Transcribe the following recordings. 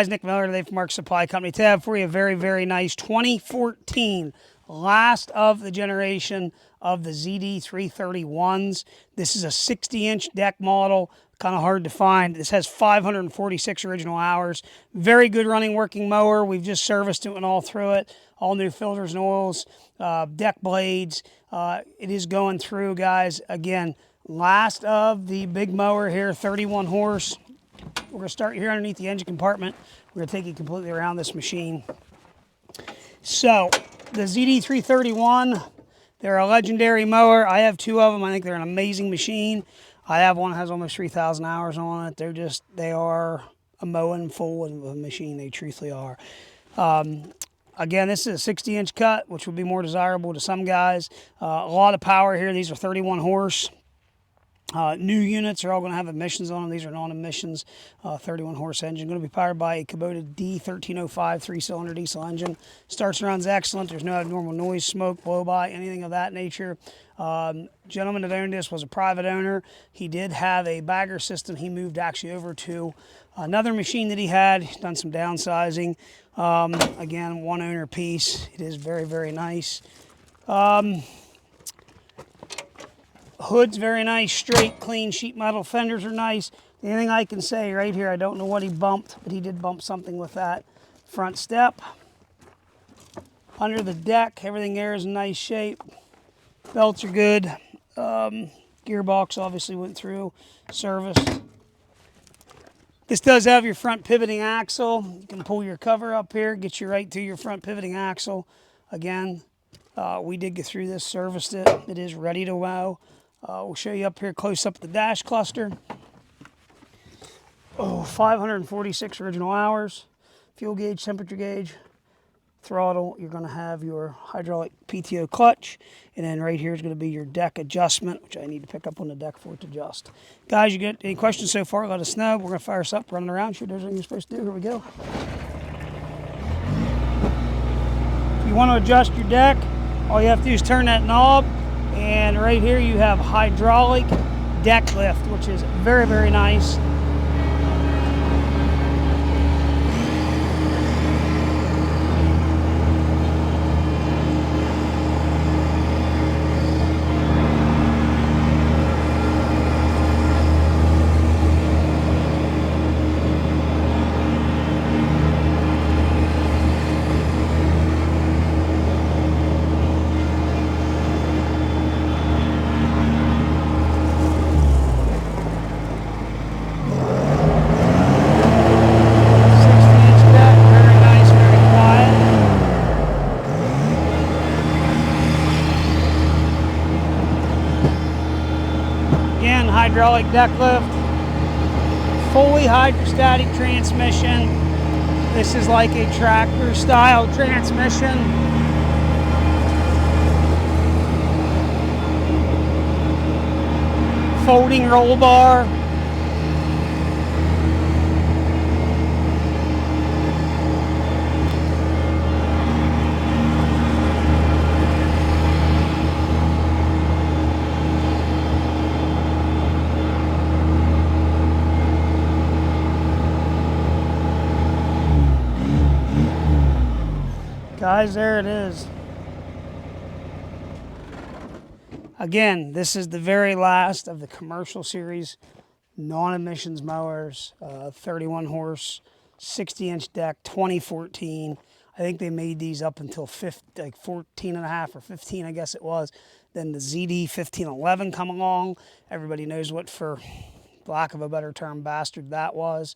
Nick Miller today from Mark Supply Company. Today I have for you a very, very nice 2014 last of the generation of the ZD331s. This is a 60-inch deck model, kind of hard to find. This has 546 original hours. Very good running working mower. We've just serviced it and all through it. All new filters and oils, deck blades. It is going through, guys. Again, last of the big mower here, 31 horse. We're going to start here underneath the engine compartment. We're going to take you completely around this machine. So, the ZD331, they're a legendary mower. I have two of them. I think they're an amazing machine. I have one that has almost 3,000 hours on it. They are a mowing full of a machine. They truthfully are. Again, this is a 60-inch cut, which would be more desirable to some guys. A lot of power here. These are 31 horse. New units are all going to have emissions on them. These are non-emissions, 31 horse engine. Going to be powered by a Kubota ZD331 3-cylinder diesel engine. Starts and runs excellent. There's no abnormal noise, smoke, blow-by, anything of that nature. Gentleman that owned this was a private owner. He did have a bagger system. He moved actually over to another machine that he had. He's done some downsizing. Again, one owner piece. It is very, very nice. Hood's very nice, straight, clean sheet metal. Fenders are nice. The only thing I can say right here, I don't know what he bumped, but he did bump something with that front step. Under the deck, everything there is in nice shape. Belts are good. Gearbox obviously went through, serviced. This does have your front pivoting axle. You can pull your cover up here, get you right to your front pivoting axle. Again, we did get through this, serviced it. It is ready to mow. We'll show you up here close up the dash cluster. 546 original hours. Fuel gauge, temperature gauge, throttle. You're going to have your hydraulic PTO clutch. And then right here is going to be your deck adjustment, which I need to pick up on the deck for it to adjust. Guys, you get any questions so far, let us know. We're going to fire us up, running around, shoot everything you're supposed to do. Here we go. If you want to adjust your deck, all you have to do is turn that knob. And right here you have hydraulic deck lift, which is very, very nice. Hydraulic deck lift, fully hydrostatic transmission. This is like a tractor style transmission. Folding roll bar. Guys, there it is. Again, this is the very last of the commercial series non-emissions mowers, 31 horse, 60-inch deck, 2014. I think they made these up until 14 and a half or 15, I guess it was. Then the ZD1511 come along. Everybody knows what, for lack of a better term, bastard that was.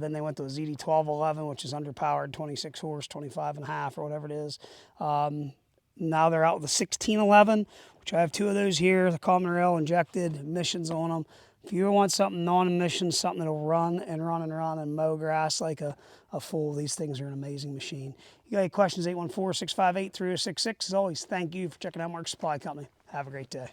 Then they went to a ZD1211, which is underpowered, 26 horse, 25 and a half, or whatever it is. Now they're out with the 1611, which I have two of those here, the common rail injected, emissions on them. If you want something non-emissions, something that'll run and run and run and mow grass like a fool, these things are an amazing machine. You got any questions, 814-658-3066. As always, thank you for checking out Mark Supply Company. Have a great day.